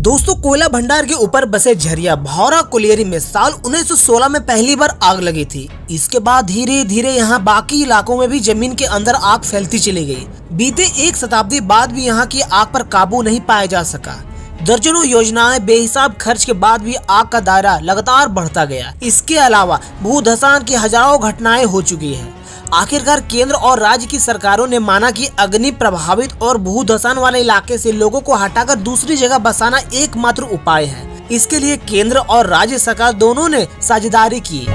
दोस्तों, कोयला भंडार के ऊपर बसे झरिया भौरा कोलियरी में साल 1916 में पहली बार आग लगी थी। इसके बाद धीरे धीरे यहाँ बाकी इलाकों में भी जमीन के अंदर आग फैलती चली गई। बीते एक शताब्दी बाद भी यहाँ की आग पर काबू नहीं पाया जा सका। दर्जनों योजनाएं बेहिसाब खर्च के बाद भी आग का दायरा लगातार बढ़ता गया। इसके अलावा भूधसान की हजारों घटनाएं हो चुकी है। आखिरकार केंद्र और राज्य की सरकारों ने माना कि अग्नि प्रभावित और भूधसान वाले इलाके से लोगों को हटाकर दूसरी जगह बसाना एकमात्र उपाय है। इसके लिए केंद्र और राज्य सरकार दोनों ने साझेदारी की।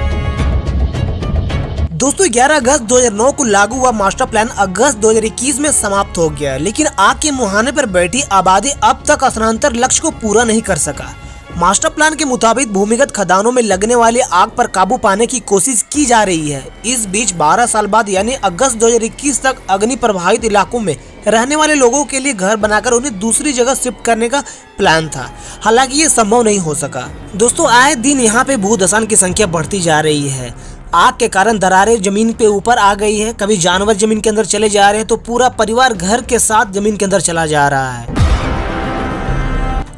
दोस्तों, 11 अगस्त 2009 को लागू हुआ मास्टर प्लान अगस्त 2021 में समाप्त हो गया, लेकिन आग के मुहाने पर बैठी आबादी अब तक स्थानांतर लक्ष्य को पूरा नहीं कर सका। मास्टर प्लान के मुताबिक भूमिगत खदानों में लगने वाली आग पर काबू पाने की कोशिश की जा रही है। इस बीच 12 साल बाद यानी अगस्त 2021 तक अग्नि प्रभावित इलाकों में रहने वाले लोगों के लिए घर बनाकर उन्हें दूसरी जगह शिफ्ट करने का प्लान था। हालांकि ये संभव नहीं हो सका। दोस्तों, आए दिन यहाँ पे भूधसान की संख्या बढ़ती जा रही है। आग के कारण दरारें जमीन पे ऊपर आ गई है। कभी जानवर जमीन के अंदर चले जा रहे हैं तो पूरा परिवार घर के साथ जमीन के अंदर चला जा रहा है।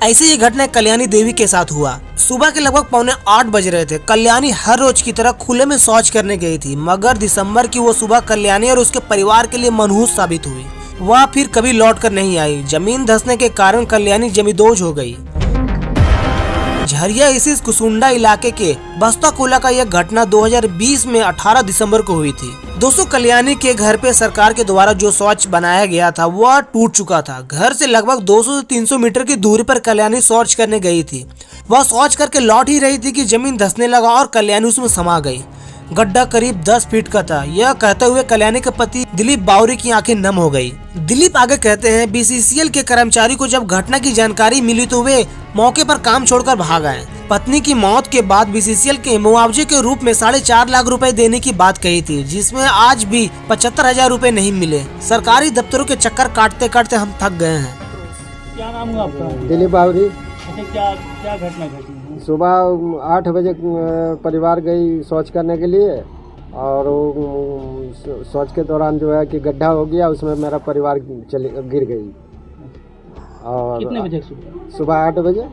ऐसी ही घटना कल्याणी देवी के साथ हुआ। सुबह के लगभग 7:45 बज रहे थे। कल्याणी हर रोज की तरह खुले में शौच करने गई थी, मगर दिसंबर की वो सुबह कल्याणी और उसके परिवार के लिए मनहूस साबित हुई। वह फिर कभी लौट कर नहीं आई। जमीन धंसने के कारण कल्याणी जमींदोज हो गई। झरिया स्थित कुसुंडा इलाके के बस्ता कोला का यह घटना 2020 में 18 दिसंबर को हुई थी। दोस्तों, कल्याणी के घर पे सरकार के द्वारा जो शौच बनाया गया था वह टूट चुका था। घर से लगभग 200 से 300 मीटर की दूरी पर कल्याणी शौच करने गई थी। वह शौच करके लौट ही रही थी कि जमीन धंसने लगा और कल्याणी उसमें समा गई। गड्ढा करीब 10 फीट का था। यह कहते हुए कल्याणी के पति दिलीप बावरी की आंखें नम हो गई। दिलीप आगे कहते हैं, बीसीसीएल के कर्मचारी को जब घटना की जानकारी मिली तो वे मौके पर काम छोड़कर भाग आए। पत्नी की मौत के बाद बीसीसीएल के मुआवजे के रूप में 4.5 लाख रुपए देने की बात कही थी, जिसमें आज भी 75,000 रुपए नहीं मिले। सरकारी दफ्तरों के चक्कर काटते काटते हम थक गए हैं। क्या नाम है आपका? दिलीप बावरी। अच्छा, क्या घटना घटी? सुबह 8 बजे परिवार गई शौच करने के लिए और शौच के दौरान जो है कि गड्ढा हो गया, उसमें मेरा परिवार गिर गई। और कितने बजे? सुबह 8 बजे।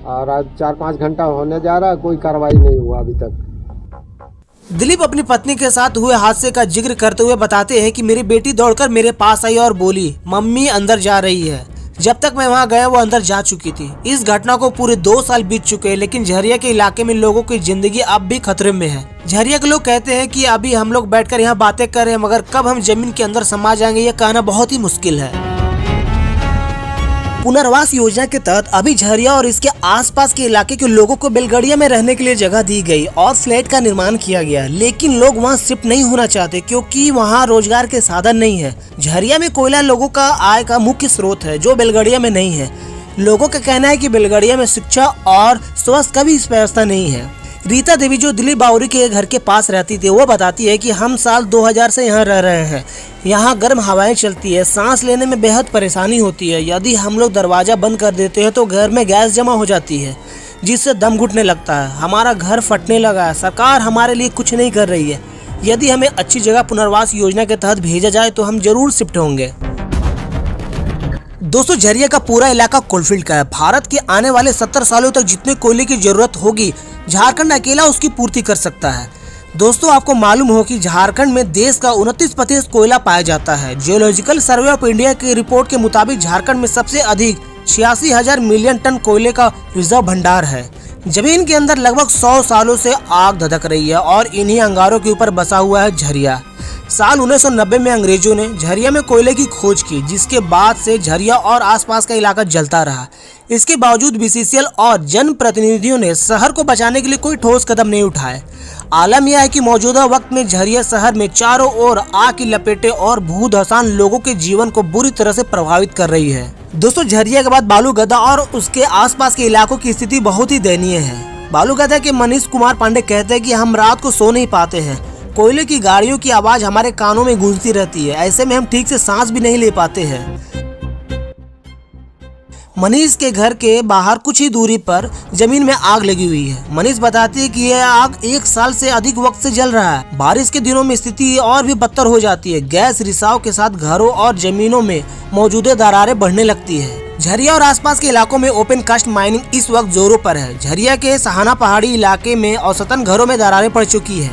और आज 4-5 घंटा होने जा रहा है, कोई कार्रवाई नहीं हुआ अभी तक। दिलीप अपनी पत्नी के साथ हुए हादसे का जिक्र करते हुए बताते हैं कि मेरी बेटी दौड़कर मेरे पास आई और बोली, मम्मी अंदर जा रही है। जब तक मैं वहां गया वो अंदर जा चुकी थी। इस घटना को पूरे 2 साल बीत चुके हैं, लेकिन झरिया के इलाके में लोगों की जिंदगी अब भी खतरे में है। झरिया के लोग कहते हैं कि अभी हम लोग बैठकर यहाँ बातें कर रहे हैं, मगर कब हम जमीन के अंदर समा जाएंगे यह कहना बहुत ही मुश्किल है। पुनर्वास योजना के तहत अभी झरिया और इसके आसपास के इलाके के लोगों को बेलगड़िया में रहने के लिए जगह दी गई और फ्लैट का निर्माण किया गया, लेकिन लोग वहां शिफ्ट नहीं होना चाहते क्योंकि वहां रोजगार के साधन नहीं है। झरिया में कोयला लोगों का आय का मुख्य स्रोत है, जो बेलगड़िया में नहीं है। लोगों का कहना है कि बेलगड़िया में शिक्षा और स्वास्थ्य का भी व्यवस्था नहीं है। रीता देवी जो दिलीप बावरी के घर के पास रहती थी, वो बताती है कि हम साल 2000 से यहाँ रह रहे हैं। यहाँ गर्म हवाएं चलती है, सांस लेने में बेहद परेशानी होती है। यदि हम लोग दरवाजा बंद कर देते हैं तो घर में गैस जमा हो जाती है, जिससे दम घुटने लगता है। हमारा घर फटने लगा है। सरकार हमारे लिए कुछ नहीं कर रही है। यदि हमें अच्छी जगह पुनर्वास योजना के तहत भेजा जाए तो हम जरूर शिफ्ट होंगे। दोस्तों, झरिया का पूरा इलाका कोलफील्ड का है। भारत के आने वाले 70 सालों तक जितने कोयले की जरूरत होगी, झारखंड अकेला उसकी पूर्ति कर सकता है। दोस्तों, आपको मालूम हो कि झारखंड में देश का 29% कोयला पाया जाता है। जियोलॉजिकल सर्वे ऑफ इंडिया की रिपोर्ट के मुताबिक झारखंड में सबसे अधिक 86,000 मिलियन टन कोयले का रिजर्व भंडार है। जमीन के अंदर लगभग 100 सालों से आग धधक रही है और इन्हीं अंगारों के ऊपर बसा हुआ है झरिया। साल 1990 में अंग्रेजों ने झरिया में कोयले की खोज की, जिसके बाद से झरिया और आसपास का इलाका जलता रहा। इसके बावजूद बीसीसीएल और जन प्रतिनिधियों ने शहर को बचाने के लिए कोई ठोस कदम नहीं उठाए। आलम यह है कि मौजूदा वक्त में झरिया शहर में चारों ओर आग की लपेटें और भूधसान लोगों के जीवन को बुरी तरह से प्रभावित कर रही है। दोस्तों, झरिया के बाद बालूगदा और उसके आसपास के इलाकों की स्थिति बहुत ही दयनीय है। बालूगदा के मनीष कुमार पांडे कहते हैं कि हम रात को सो नहीं पाते हैं। कोयले की गाड़ियों की आवाज हमारे कानों में गूंजती रहती है। ऐसे में हम ठीक से सांस भी नहीं ले पाते हैं। मनीष के घर के बाहर कुछ ही दूरी पर जमीन में आग लगी हुई है। मनीष बताती है कि यह आग 1 साल से अधिक वक्त से जल रहा है। बारिश के दिनों में स्थिति और भी बदतर हो जाती है। गैस रिसाव के साथ घरों और जमीनों में मौजूदा दरारें बढ़ने लगती है। झरिया और आसपास के इलाकों में ओपन कास्ट माइनिंग इस वक्त जोरों पर है। झरिया के सहाना पहाड़ी इलाके में औसतन घरों में दरारें पड़ चुकी है।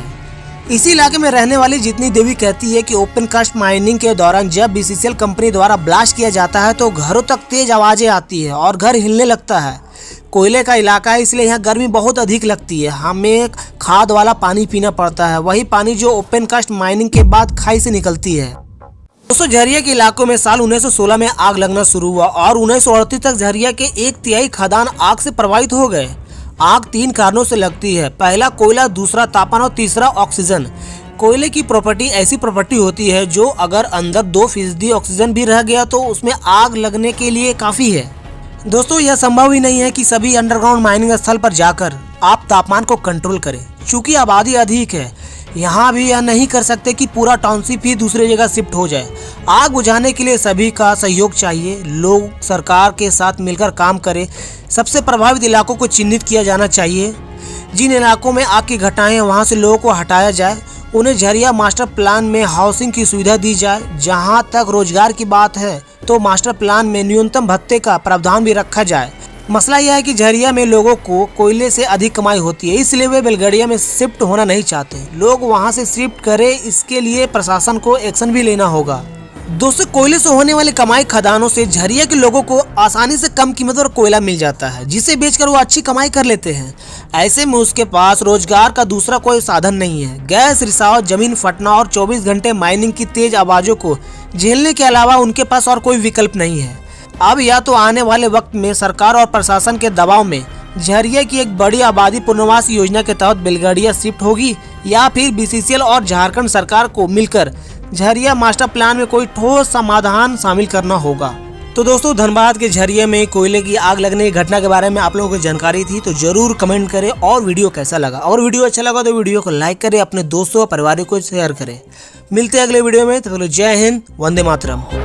इसी इलाके में रहने वाली जितनी देवी कहती है कि ओपन कास्ट माइनिंग के दौरान जब बीसीसीएल कंपनी द्वारा ब्लास्ट किया जाता है तो घरों तक तेज आवाजें आती है और घर हिलने लगता है। कोयले का इलाका है, इसलिए यहाँ गर्मी बहुत अधिक लगती है। हमें खाद वाला पानी पीना पड़ता है, वही पानी जो ओपन कास्ट माइनिंग के बाद खाई से निकलती है। दोस्तों, झरिया के इलाकों में साल 1916 में आग लगना शुरू हुआ और 1938 तक झरिया के 1/3 खदान आग से प्रभावित हो गए। आग 3 कारणों से लगती है। पहला कोयला, दूसरा तापमान और तीसरा ऑक्सीजन। कोयले की प्रॉपर्टी ऐसी प्रॉपर्टी होती है जो अगर अंदर 2% ऑक्सीजन भी रह गया तो उसमें आग लगने के लिए काफ़ी है। दोस्तों, यह संभव ही नहीं है कि सभी अंडरग्राउंड माइनिंग स्थल पर जाकर आप तापमान को कंट्रोल करें। चूँकि आबादी अधिक है, यहाँ भी यह नहीं कर सकते कि पूरा टाउनशिप ही दूसरी जगह शिफ्ट हो जाए। आग बुझाने के लिए सभी का सहयोग चाहिए। लोग सरकार के साथ मिलकर काम करें। सबसे प्रभावित इलाकों को चिन्हित किया जाना चाहिए। जिन इलाकों में आग की घटनाएं हैं वहाँ से लोगों को हटाया जाए। उन्हें झरिया मास्टर प्लान में हाउसिंग की सुविधा दी जाए। जहाँ तक रोजगार की बात है तो मास्टर प्लान में न्यूनतम भत्ते का प्रावधान भी रखा जाए। मसला यह है कि झरिया में लोगों को कोयले से अधिक कमाई होती है, इसलिए वे बेलगड़िया में शिफ्ट होना नहीं चाहते। लोग वहां से शिफ्ट करें, इसके लिए प्रशासन को एक्शन भी लेना होगा। दोस्तों, कोयले से होने वाली कमाई खदानों से झरिया के लोगों को आसानी से कम कीमत पर कोयला मिल जाता है, जिसे बेचकर वो अच्छी कमाई कर लेते हैं। ऐसे में उसके पास रोजगार का दूसरा कोई साधन नहीं है। गैस रिसाव, जमीन फटना और 24 घंटे माइनिंग की तेज आवाजों को झेलने के अलावा उनके पास और कोई विकल्प नहीं है। अब या तो आने वाले वक्त में सरकार और प्रशासन के दबाव में झरिया की एक बड़ी आबादी पुनर्वास योजना के तहत बेलगड़िया शिफ्ट होगी, या फिर बीसीसीएल और झारखंड सरकार को मिलकर झरिया मास्टर प्लान में कोई ठोस समाधान शामिल करना होगा। तो दोस्तों, धनबाद के झरिया में कोयले की आग लगने की घटना के बारे में आप लोगों को जानकारी थी तो जरूर कमेंट करें। और वीडियो कैसा लगा, और वीडियो अच्छा लगा तो वीडियो को लाइक करें, अपने दोस्तों और परिवार को शेयर करें। मिलते हैं अगले वीडियो में। तो जय हिंद, वंदे मातरम।